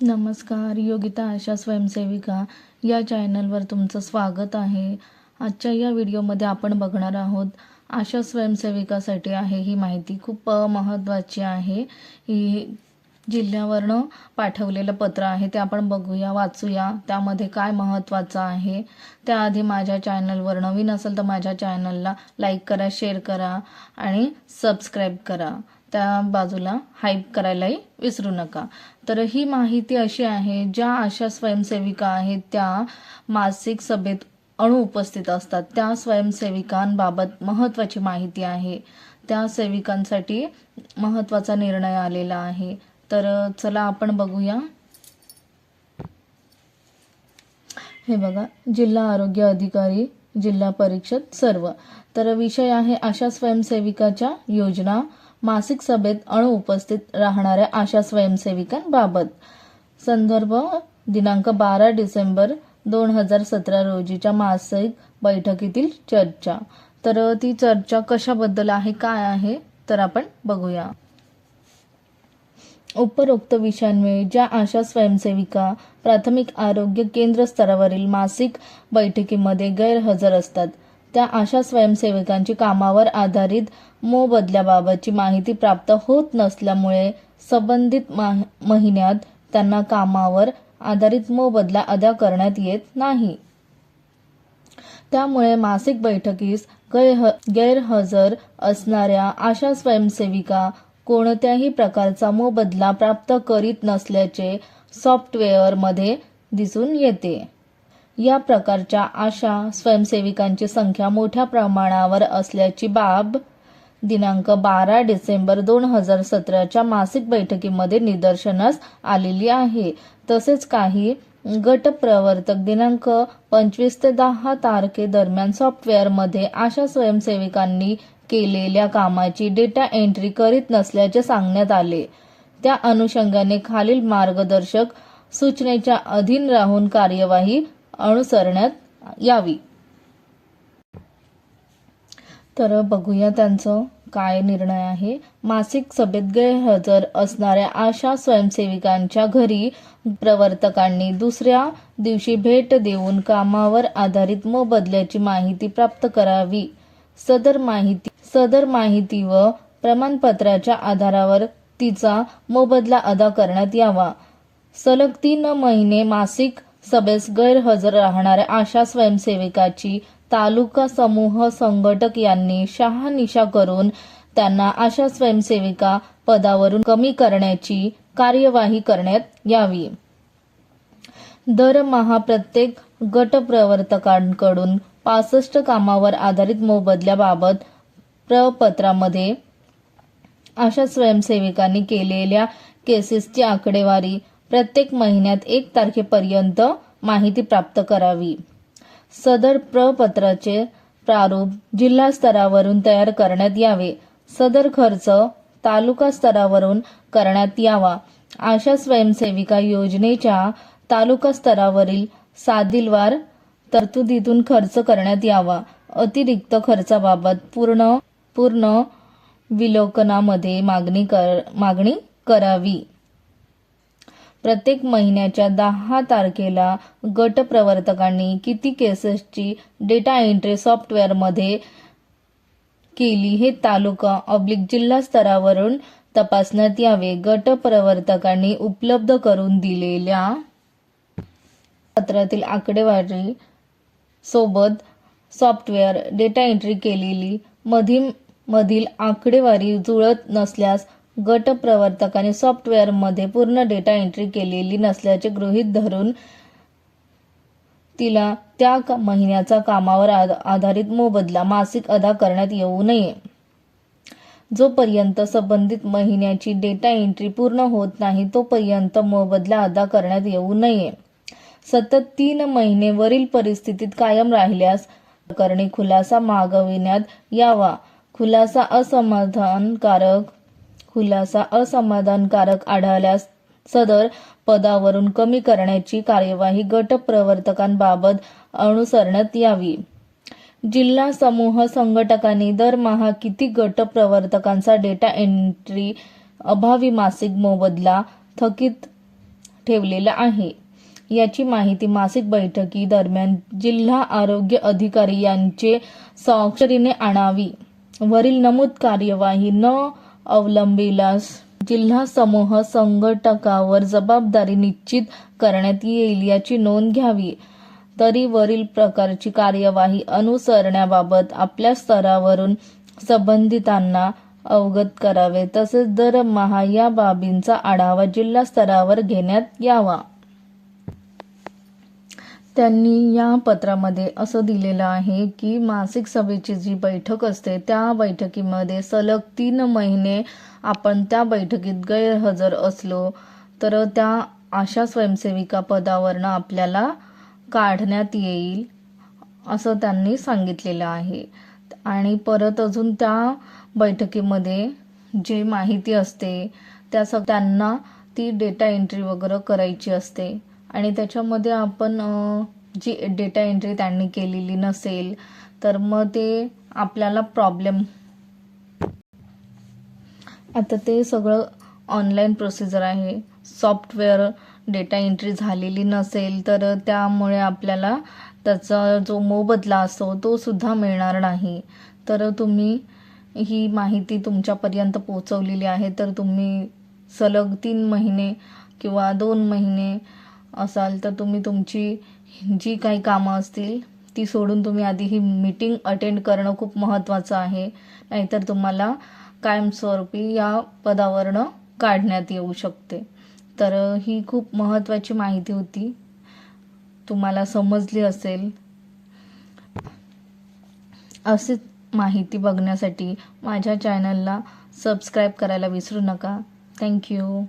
नमस्कार. योगिता आशा स्वयंसेविका या चॅनलवर तुमचं स्वागत आहे. आजच्या या व्हिडिओमध्ये आपण बघणार आहोत आशा स्वयंसेविकासाठी आहे ही माहिती खूप महत्त्वाची आहे. ही जिल्ह्यावरनं पाठवलेलं पत्र आहे ते आपण बघूया, वाचूया. त्यामध्ये काय महत्त्वाचं आहे. त्याआधी माझ्या चॅनलवर नवीन असेल तर माझ्या चॅनलला लाईक करा, शेअर करा आणि सबस्क्राईब करा. त्या बाजूला हाईप करायलाही विसरू नका. तर ही माहिती अशी आहे, ज्या आशा स्वयंसेविका आहेत त्या मासिक सभेत अनुपस्थित असतात त्या स्वयंसेविकांबाबत महत्त्वाची माहिती आहे. त्या सेविकांसाठी महत्त्वाचा निर्णय आलेला आहे. तर चला आपण बघूया. हे बघा, जिल्हा आरोग्य अधिकारी, जिल्हा परिषद सर्व. तर विषय आहे आशा स्वयंसेविकाच्या योजना, मासिक सभेत अनुपस्थित राहणाऱ्या आशा स्वयंसेविकांबाबत. संदर्भ दिनांक 12 डिसेंबर 2017 रोजीच्या मासिक बैठकीतील चर्चा. तर ती चर्चा कशाबद्दल आहे, काय आहे, तर आपण बघूया. उपरोक्त विषयांमुळे ज्या आशा स्वयंसेविका प्राथमिक आरोग्य केंद्र स्तरावरील मासिक बैठकीमध्ये गैरहजर असतात त्या आशा स्वयंसेविकांची कामावर आधारित मोबदल्याबाबतची माहिती प्राप्त होत नसल्यामुळे संबंधित महिन्यात त्यांना कामावर आधारित मोबदला अदा करण्यात येत नाही. त्यामुळे मासिक बैठकीस गैरहजर असणाऱ्या आशा स्वयंसेविका कोणत्याही प्रकारचा मोबदला प्राप्त करीत नसल्याचे सॉफ्टवेअरमध्ये दिसून येते. या प्रकारच्या आशा स्वयंसेविकांची संख्या मोठ्या प्रमाणावर असल्याची बाब दिनांक 12 डिसेंबर 2017च्या मासिक बैठकीमध्ये निदर्शनास आलेली आहे. तसेच काही गट प्रवर्तक दिनांक 25 ते 10 तारखेदरम्यान सॉफ्टवेअरमध्ये आशा स्वयंसेविकांनी केलेल्या कामाची डेटा एंट्री करीत नसल्याचे सांगण्यात आले. त्या अनुषंगाने खालील मार्गदर्शक सूचनेच्या अधीन राहून कार्यवाही अनुसरण्यात यावी. तर बघूया त्यांचं काय निर्णय आहे. मासिक सभेत गैरहजर असणाऱ्या आशा स्वयंसेविकांच्या घरी प्रवर्तकांनी दुसऱ्या दिवशी भेट देऊन कामावर आधारित मोबदल्याची माहिती प्राप्त करावी. सदर माहिती व प्रमाणपत्राच्या आधारावर तिचा मोबदला अदा करण्यात यावा. सलग 3 महिने मासिक सभेस गैरहजर राहणाऱ्या आशा स्वयंसेविकाची तालुका समूह संघटक यांनी शहानिशा करून त्यांना आशा स्वयंसेविका पदावरून कमी करण्याची कार्यवाही करण्यात यावी. दरमहा प्रत्येक गट प्रवर्तकांकडून 65 कामावर आधारित मोबदल्याबाबत प्रपत्रामध्ये आशा स्वयंसेविकांनी केलेल्या केसेसची आकडेवारी प्रत्येक महिन्यात 1 तारखेपर्यंत माहिती प्राप्त करावी. सदर प्रपत्राचे प्रारूप जिल्हा स्तरावरून तयार करण्यात यावे. सदर खर्च तालुका स्तरावरून करण्यात यावा. आशा स्वयंसेविका योजनेच्या तालुका स्तरावरील साधीलवार तरतुदीतून खर्च करण्यात यावा. अतिरिक्त खर्चाबाबत पूर्ण विलोकनामध्ये मागणी करावी. प्रत्येक महिन्याच्या 10 तारखेला गट प्रवर्तकांनी किती केसेसची डेटा एंट्री सॉफ्टवेअरमध्ये केली हे तालुका/जिल्हा स्तरावरून तपासण्यात यावे. गट प्रवर्तकांनी उपलब्ध करून दिलेल्या पत्रातील आकडेवारी सोबत सॉफ्टवेअर डेटा एंट्री केलेली मधील आकडेवारी जुळत नसल्यास गट प्रवर्तकांनी सॉफ्टवेअरमध्ये पूर्ण डेटा एंट्री केलेली नसल्याचे गृहीत धरून तिला त्या महिन्याचा कामावर आधारित मोबदला मासिक अदा करण्यात येऊ नये. जोपर्यंत संबंधित महिन्याची डेटा एंट्री पूर्ण होत नाही तोपर्यंत मोबदला अदा करण्यात येऊ नये. सतत 3 महिने वरील परिस्थितीत कायम राहिल्यास प्रकरणी खुलासा मागविण्यात यावा. खुलासा असमाधानकारक आढळल्यास सदर पदावरून कमी करण्याची कार्यवाही गट प्रवर्तकांबाबत अनुसरण्यात यावी. जिल्हा समूह संघटकांनी दरमहा किती गट प्रवर्तकांचा डेटा एंट्री अभावी मासिक मोबदला थकीत ठेवलेला आहे. याची माहिती मासिक बैठकी दरम्यान जिल्हा आरोग्य अधिकारी यांचे स्वाक्षरीने आणावी. वरील नमूद कार्यवाही न अवलंबिल्यास जिल्हा समूह संघटकावर जबाबदारी निश्चित करण्यात येईल याची नोंद घ्यावी. तरी वरील प्रकारची कार्यवाही अनुसरण्याबाबत आपल्या स्तरावरून संबंधितांना अवगत करावे. तसेच दरमहा या बाबींचा आढावा जिल्हा स्तरावर घेण्यात यावा. त्यांनी या पत्रामध्ये असं दिलेलं आहे की मासिक सभेची जी बैठक असते त्या बैठकीमध्ये सलग 3 महिने आपण त्या बैठकीत गैरहजर असलो तर त्या आशा स्वयंसेविका पदावरनं आपल्याला काढण्यात येईल असं त्यांनी सांगितलेलं आहे. आणि परत अजून त्या बैठकीमध्ये जे माहिती असते त्यांना ती डेटा एंट्री वगैरे करायची असते आणि त्याच्यामध्ये आपण जी डेटा एंट्री त्यांनी केलेली नसेल तर मग ते आपल्याला प्रॉब्लेम. आता ते सगळं ऑनलाईन प्रोसिजर आहे. सॉफ्टवेअर डेटा एंट्री झालेली नसेल तर त्यामुळे आपल्याला त्याचा जो मोबदला असतो तो सुद्धा मिळणार नाही. तर तुम्ही ही माहिती तुमच्यापर्यंत पोहोचवलेली आहे तर तुम्ही सलग 3 महिने किंवा 2 महिने असाल तर तुम्ही तुमची जी काही कामं असतील ती सोडून तुम्ही आधी ही मीटिंग अटेंड करणं खूप महत्त्वाचं आहे. नाहीतर तुम्हाला कायमस्वरूपी या पदावरनं काढण्यात येऊ शकते. तर ही खूप महत्त्वाची माहिती होती, तुम्हाला समजली असेल. अशीच माहिती बघण्यासाठी माझ्या चॅनलला सबस्क्राईब करायला विसरू नका. थँक्यू.